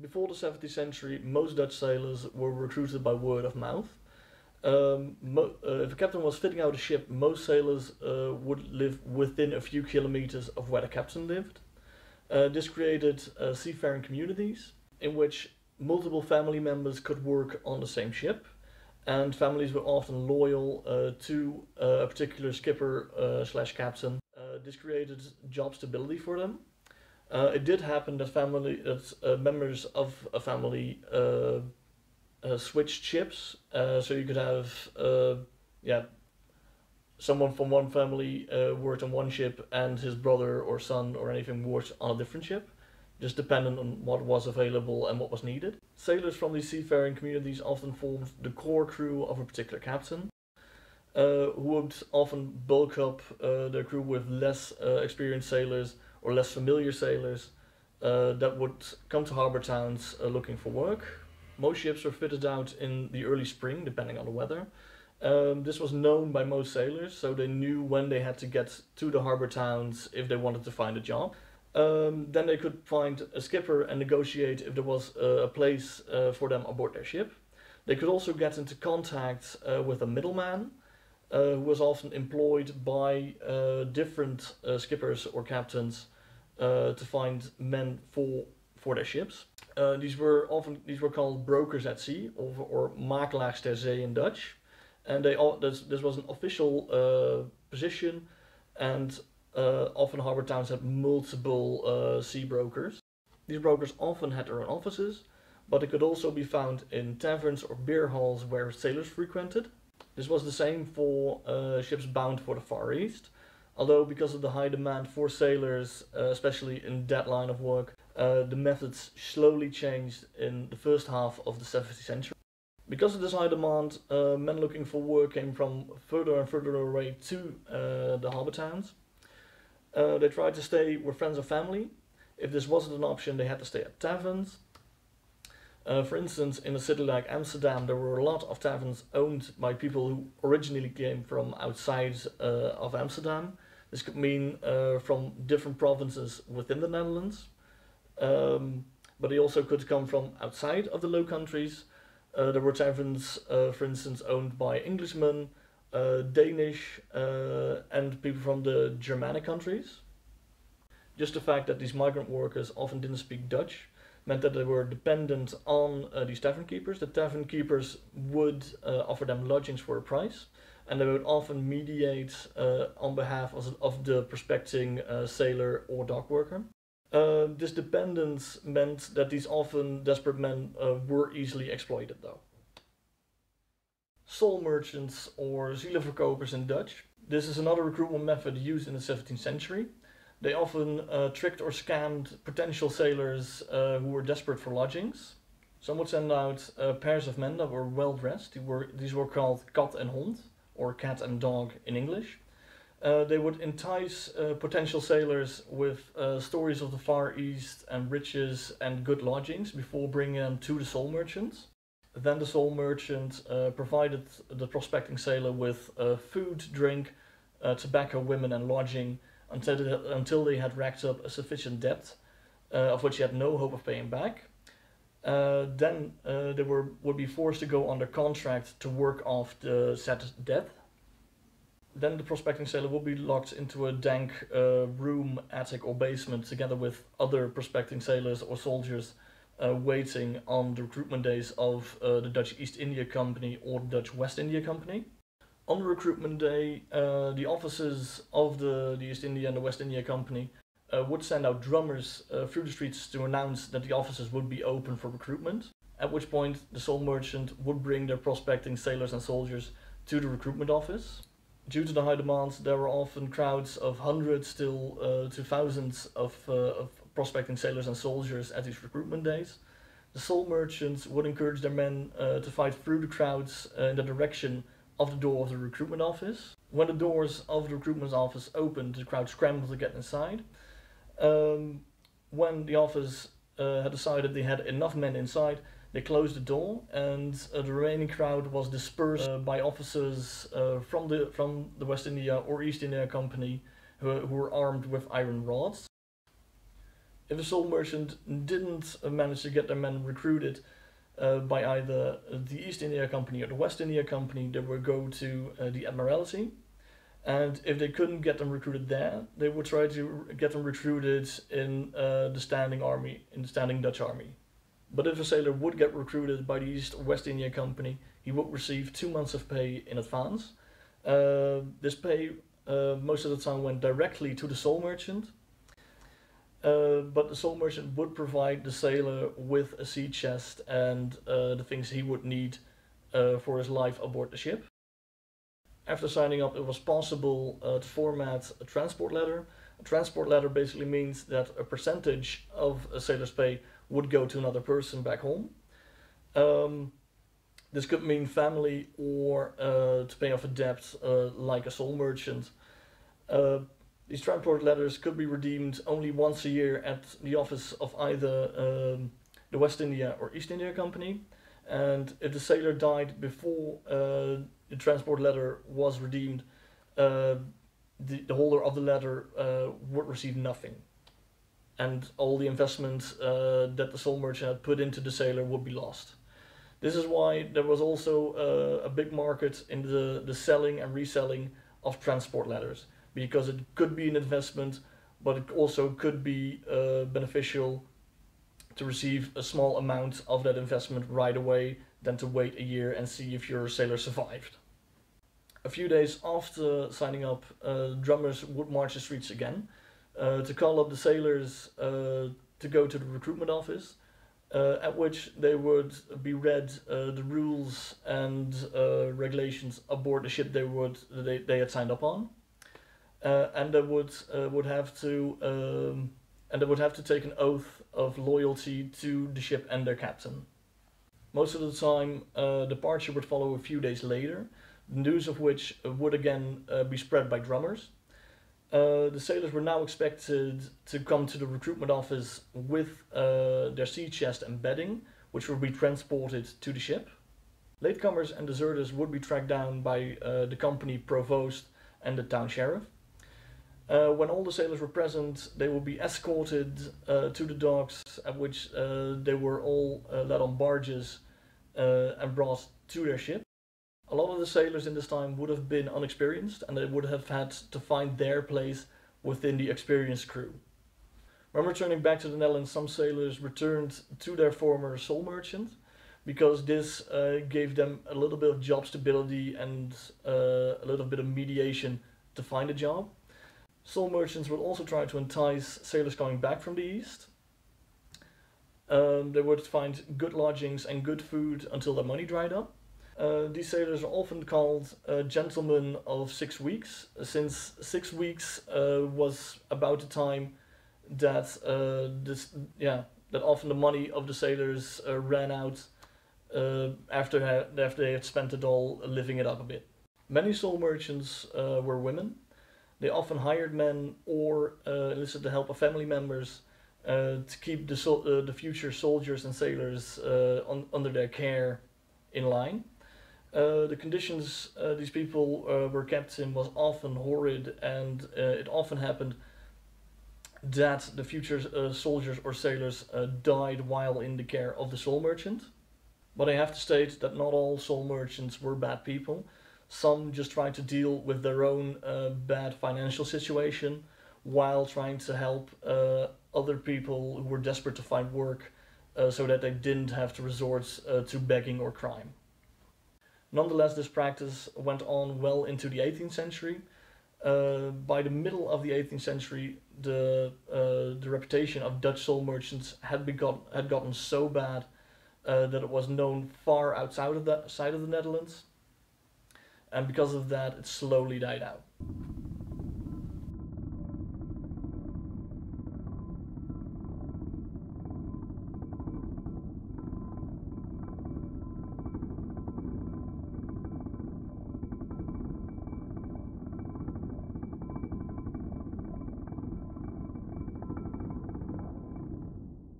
Before the 17th century, most Dutch sailors were recruited by word of mouth. If a captain was fitting out a ship, most sailors would live within a few kilometers of where the captain lived. This created seafaring communities in which multiple family members could work on the same ship, and families were often loyal to a particular skipper slash captain. This created job stability for them. It did happen that members of a family switched ships, so you could have someone from one family worked on one ship and his brother or son or anything worked on a different ship, just dependent on what was available and what was needed. Sailors from these seafaring communities often formed the core crew of a particular captain, who would often bulk up their crew with less experienced sailors or less familiar sailors that would come to harbour towns looking for work. Most ships were fitted out in the early spring, depending on the weather. This was known by most sailors, so they knew when they had to get to the harbour towns if they wanted to find a job. Then they could find a skipper and negotiate if there was a place for them aboard their ship. They could also get into contact with a middleman, who was often employed by different skippers or captains to find men for their ships. These were called brokers at sea, or makelaars ter zee in Dutch, and this was an official position, and often harbour towns had multiple sea brokers. These brokers often had their own offices, but they could also be found in taverns or beer halls where sailors frequented. This was the same for ships bound for the Far East, although because of the high demand for sailors, especially in that line of work, the methods slowly changed in the first half of the 17th century. Because of this high demand, men looking for work came from further and further away to the harbour towns. They tried to stay with friends or family. If this wasn't an option, they had to stay at taverns. For instance, in a city like Amsterdam, there were a lot of taverns owned by people who originally came from outside of Amsterdam. This could mean from different provinces within the Netherlands, but they also could come from outside of the Low Countries. There were taverns, for instance, owned by Englishmen, Danish, and people from the Germanic countries. Just the fact that these migrant workers often didn't speak Dutch meant that they were dependent on these tavern keepers. The tavern keepers would offer them lodgings for a price, and they would often mediate on behalf of the prospecting sailor or dock worker. This dependence meant that these often desperate men were easily exploited though. Soul merchants, or zielenverkopers in Dutch. This is another recruitment method used in the 17th century. They often tricked or scammed potential sailors who were desperate for lodgings. Some would send out pairs of men that were well dressed. These were called kat en hond, or cat and dog in English. They would entice potential sailors with stories of the Far East and riches and good lodgings before bringing them to the soul merchants. Then the soul merchant provided the prospecting sailor with food, drink, tobacco, women and lodging until they had racked up a sufficient debt of which he had no hope of paying back. Then they would be forced to go under contract to work off the said debt. Then the prospecting sailor would be locked into a dank room, attic or basement together with other prospecting sailors or soldiers waiting on the recruitment days of the Dutch East India Company or the Dutch West India Company. On the recruitment day, the officers of the East India and the West India Company would send out drummers through the streets to announce that the offices would be open for recruitment, at which point the soul merchant would bring their prospecting sailors and soldiers to the recruitment office. Due to the high demands, there were often crowds of hundreds to thousands of prospecting sailors and soldiers at these recruitment days. The soul merchants would encourage their men to fight through the crowds in the direction of the door of the recruitment office. When the doors of the recruitment office opened, the crowd scrambled to get inside. When the office had decided they had enough men inside, they closed the door, and the remaining crowd was dispersed by officers from the West India or East India Company who were armed with iron rods. If a sole merchant didn't manage to get their men recruited by either the East India Company or the West India Company, they would go to the Admiralty. And if they couldn't get them recruited there, they would try to get them recruited in the standing army, in the standing Dutch army. But if a sailor would get recruited by the East or West India Company, he would receive 2 months of pay in advance. This pay most of the time went directly to the sole merchant, but the sole merchant would provide the sailor with a sea chest and the things he would need for his life aboard the ship. After signing up, it was possible to format a transport letter. A transport letter basically means that a percentage of a sailor's pay would go to another person back home. This could mean family or to pay off a debt like a sole merchant. These transport letters could be redeemed only once a year at the office of either the West India or East India Company. And if the sailor died before the transport letter was redeemed, the holder of the letter would receive nothing. And all the investment that the sole merchant had put into the sailor would be lost. This is why there was also a big market in the selling and reselling of transport letters, because it could be an investment, but it also could be beneficial to receive a small amount of that investment right away than to wait a year and see if your sailor survived. A few days after signing up, drummers would march the streets again to call up the sailors to go to the recruitment office, at which they would be read the rules and regulations aboard the ship they had signed up on, and they would have to take an oath of loyalty to the ship and their captain. Most of the time, departure would follow a few days later, the news of which would again be spread by drummers. The sailors were now expected to come to the recruitment office with their sea chest and bedding, which would be transported to the ship. Latecomers and deserters would be tracked down by the company provost and the town sheriff. When all the sailors were present, they would be escorted to the docks, at which they were all led on barges and brought to their ship. A lot of the sailors in this time would have been unexperienced, and they would have had to find their place within the experienced crew. When returning back to the Netherlands, some sailors returned to their former sole merchant, because this gave them a little bit of job stability and a little bit of mediation to find a job. Sole merchants would also try to entice sailors coming back from the east. They would find good lodgings and good food until their money dried up. These sailors are often called gentlemen of 6 weeks, since 6 weeks was about the time that that often the money of the sailors ran out after they had spent it all living it up a bit. Many sole merchants were women. They often hired men or enlisted the help of family members to keep the future soldiers and sailors under their care in line. The conditions these people were kept in was often horrid, and it often happened that the future soldiers or sailors died while in the care of the sole merchant. But I have to state that not all sole merchants were bad people. Some just tried to deal with their own bad financial situation while trying to help other people who were desperate to find work so that they didn't have to resort to begging or crime. Nonetheless, this practice went on well into the 18th century. By the middle of the 18th century, the reputation of Dutch sole merchants had gotten so bad that it was known far outside of the Netherlands, and because of that, it slowly died out.